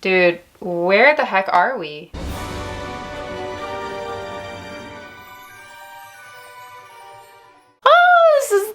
Dude, where the heck are we?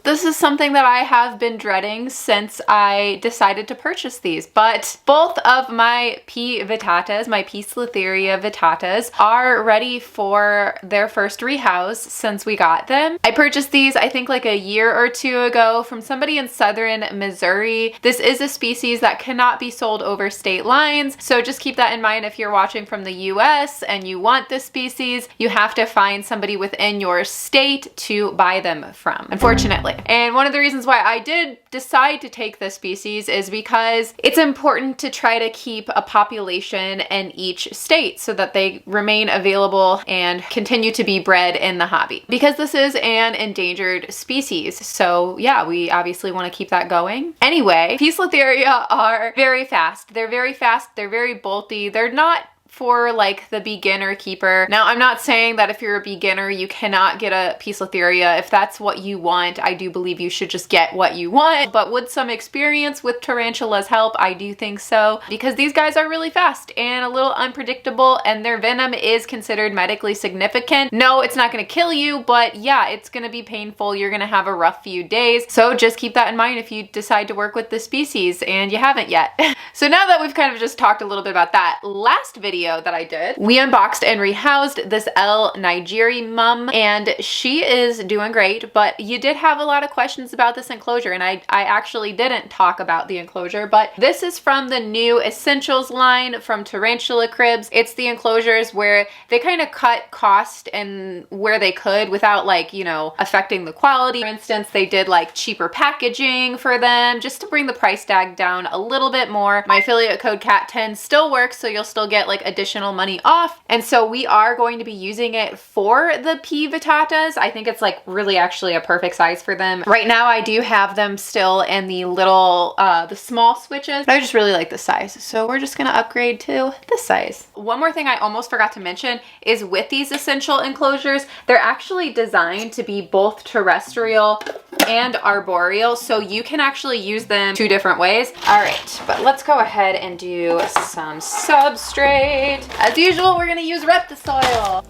This is something that I have been dreading since I decided to purchase these, but both of my P. Vittatas, my Poecilotheria vittatas, are ready for their first rehouse since we got them. I purchased these, I think like a year or two ago from somebody in southern Missouri. This is a species that cannot be sold over state lines, so just keep that in mind if you're watching from the US and you want this species. You have to find somebody within your state to buy them from, unfortunately. And one of the reasons why I did decide to take this species is because it's important to try to keep a population in each state so that they remain available and continue to be bred in the hobby. Because this is an endangered species, so yeah, we obviously want to keep that going. Anyway, Poecilotheria are very fast. They're very fast, they're very bolty, they're not for like the beginner keeper. Now, I'm not saying that if you're a beginner, you cannot get a Poecilotheria. If that's what you want, I do believe you should just get what you want. But would some experience with tarantulas help? I do think so, because these guys are really fast and a little unpredictable, and their venom is considered medically significant. No, it's not gonna kill you, but yeah, it's gonna be painful. You're gonna have a rough few days. So just keep that in mind if you decide to work with this species and you haven't yet. So now that we've kind of just talked a little bit about that, last video that I did, we unboxed and rehoused this L. Nigeri mum, and she is doing great, but you did have a lot of questions about this enclosure, and I actually didn't talk about the enclosure, but this is from the new Essentials line from Tarantula Cribs. It's the enclosures where they kind of cut cost and where they could without, like, you know, affecting the quality. For instance, they did like cheaper packaging for them just to bring the price tag down a little bit more. My affiliate code CAT10 still works, so you'll still get like additional money off. And so we are going to be using it for the P. Vittatas. I think it's like really actually a perfect size for them. Right now I do have them still in the little, the small switches. I just really like the size. So we're just gonna upgrade to this size. One more thing I almost forgot to mention is with these essential enclosures, they're actually designed to be both terrestrial and arboreal. So you can actually use them two different ways. All right, but let's go ahead and do some substrate. As usual, we're gonna use Reptisoil.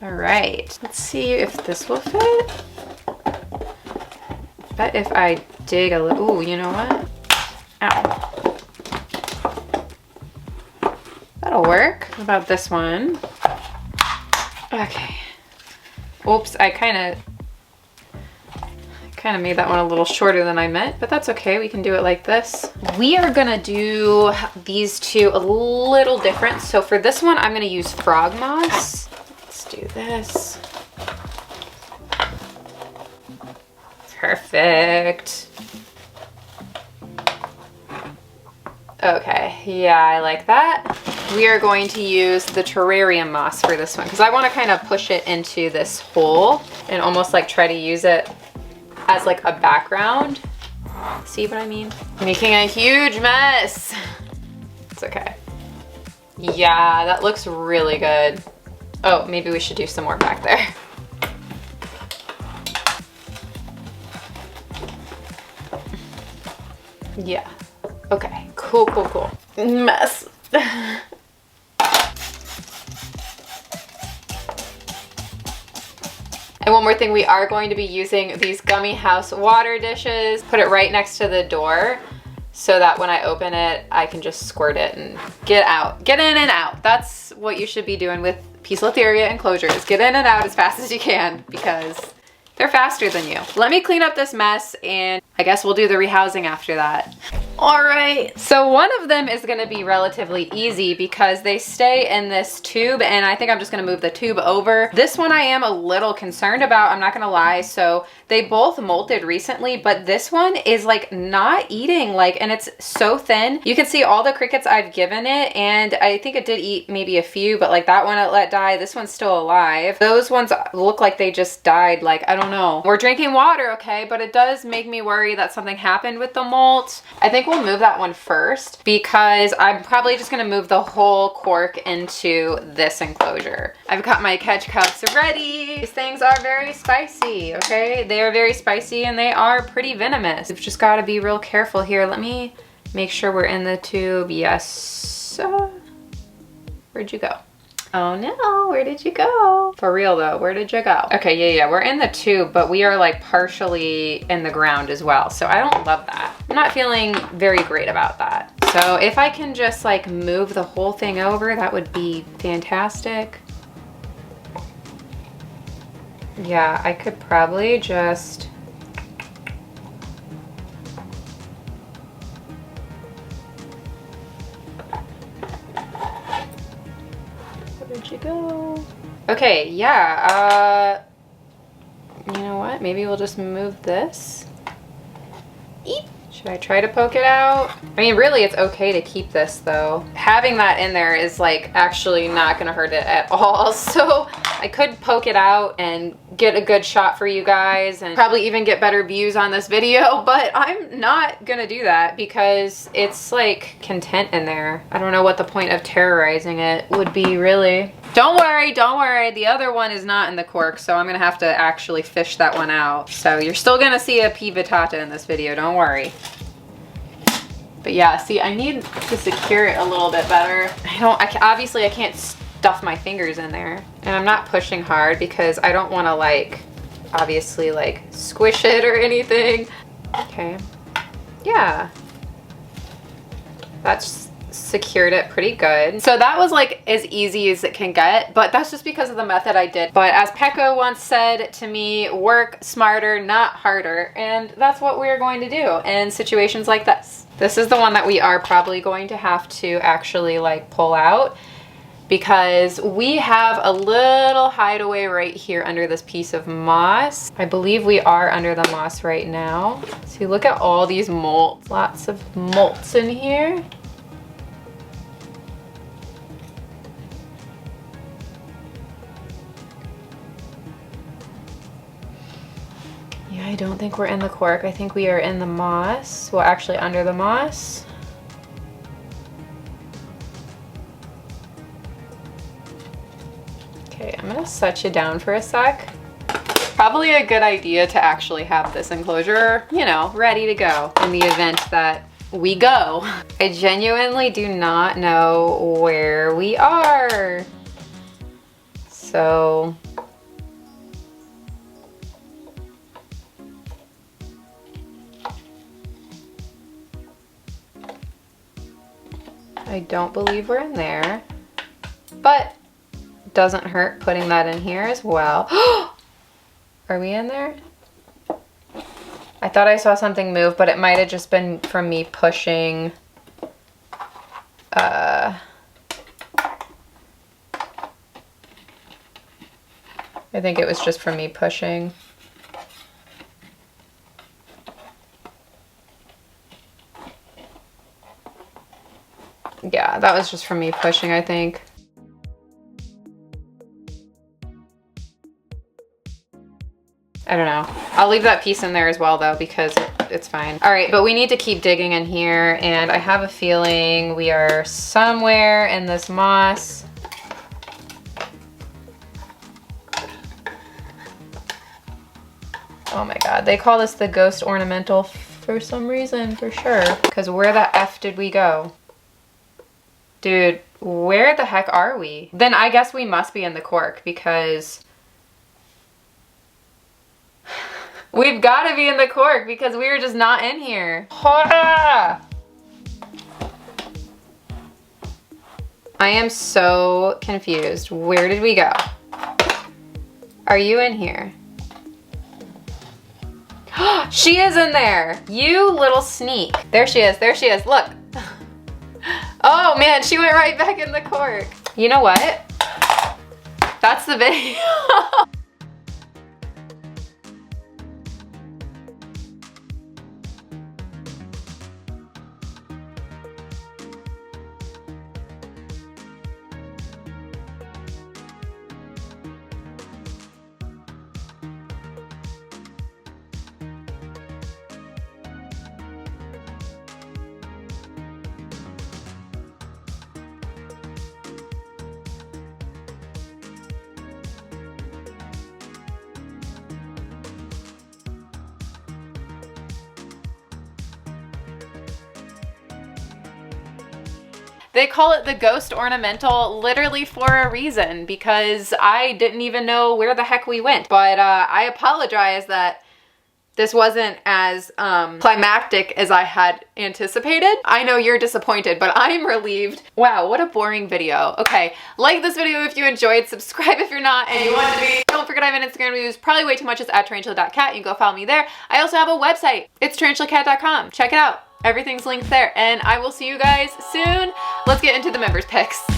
All right, let's see if this will fit. But if I dig a little, ooh, you know what? Ow. That'll work. What about this one? Okay. Oops, I kind of made that one a little shorter than I meant, but that's okay. We can do it like this. We are gonna do these two a little different. So for this one, I'm gonna use frog moss. Let's do this. Perfect. Okay, yeah, I like that. We are going to use the terrarium moss for this one because I want to kind of push it into this hole and almost like try to use it as like a background. See what I mean? Making a huge mess. It's okay. Yeah, that looks really good. Oh, maybe we should do some more back there. Yeah. Okay. Cool, cool, cool. Mess. And one more thing, we are going to be using these Gummy House water dishes. Put it right next to the door so that when I open it, I can just squirt it and get out. Get in and out. That's what you should be doing with Poecilotheria enclosures. Get in and out as fast as you can because they're faster than you. Let me clean up this mess and I guess we'll do the rehousing after that. All right, so one of them is gonna be relatively easy because they stay in this tube and I think I'm just gonna move the tube over. This one I am a little concerned about, I'm not gonna lie. So they both molted recently, but this one is like not eating, like, and it's so thin. You can see all the crickets I've given it and I think it did eat maybe a few, but like that one it let die. This one's still alive. Those ones look like they just died, like, I don't know. We're drinking water, okay, but it does make me worry that something happened with the molt. I think we'll move that one first because I'm probably just gonna move the whole cork into this enclosure. I've got my catch cups ready. These things are very spicy, okay? They are very spicy and they are pretty venomous. We've just gotta be real careful here. Let me Make sure we're in the tube. Yes. Where'd you go? Oh no, where did you go? For real though, where did you go? Okay, yeah, we're in the tube, but we are like partially in the ground as well. So I don't love that. I'm not feeling very great about that. So if I can just like move the whole thing over, that would be fantastic. Yeah, I could probably just... Where'd you go? Okay, yeah, you know what? Maybe we'll just move this. Eep. Should I try to poke it out? I mean, really, it's okay to keep this though. Having that in there is like actually not gonna hurt it at all. So I could poke it out and get a good shot for you guys and probably even get better views on this video, but I'm not gonna do that because it's like content in there. I don't know what the point of terrorizing it would be really. Don't worry, the other one is not in the cork, so I'm gonna have to actually fish that one out. So you're still gonna see a P. Vittata in this video, don't worry. But yeah, see, I need to secure it a little bit better. Obviously I can't stuff my fingers in there. And I'm not pushing hard because I don't wanna like, obviously like squish it or anything. Okay, yeah. That's secured it pretty good. So that was like as easy as it can get, but that's just because of the method I did. But as Pekka once said to me, work smarter, not harder. And that's what we're going to do in situations like this. This is the one that we are probably going to have to actually like pull out because we have a little hideaway right here under this piece of moss. I believe we are under the moss right now. See, look at all these molts. Lots of molts in here. Yeah, I don't think we're in the cork. I think we are in the moss. Well, actually under the moss. Okay, I'm gonna set you down for a sec. Probably a good idea to actually have this enclosure, you know, ready to go in the event that we go. I genuinely do not know where we are. So I don't believe we're in there, but it doesn't hurt putting that in here as well. Are we in there? I thought I saw something move, but it might have just been from me pushing. I think it was just from me pushing. Yeah, that was just from me pushing, I think. I don't know. I'll leave that piece in there as well though because it's fine. All right, but we need to keep digging in here and I have a feeling we are somewhere in this moss. Oh my God, they call this the ghost ornamental for some reason, for sure. Because where the F did we go? Dude, where the heck are we? Then I guess we must be in the cork because we've got to be in the cork because we were just not in here. I am so confused. Where did we go? Are you in here? She is in there. You little sneak. There she is. There she is. Look. Oh man, she went right back in the cork. You know what? That's the video. They call it the Ghost Ornamental literally for a reason, because I didn't even know where the heck we went. But I apologize that this wasn't as climactic as I had anticipated. I know you're disappointed, but I'm relieved. Wow, what a boring video. Okay, like this video if you enjoyed, subscribe if you're not, and you want to be. Don't forget I have an Instagram we use probably way too much. It's at Tarantula.kat. You can go follow me there. I also have a website. It's tarantulakat.com. Check it out. Everything's linked there, and I will see you guys soon. Let's get into the members picks.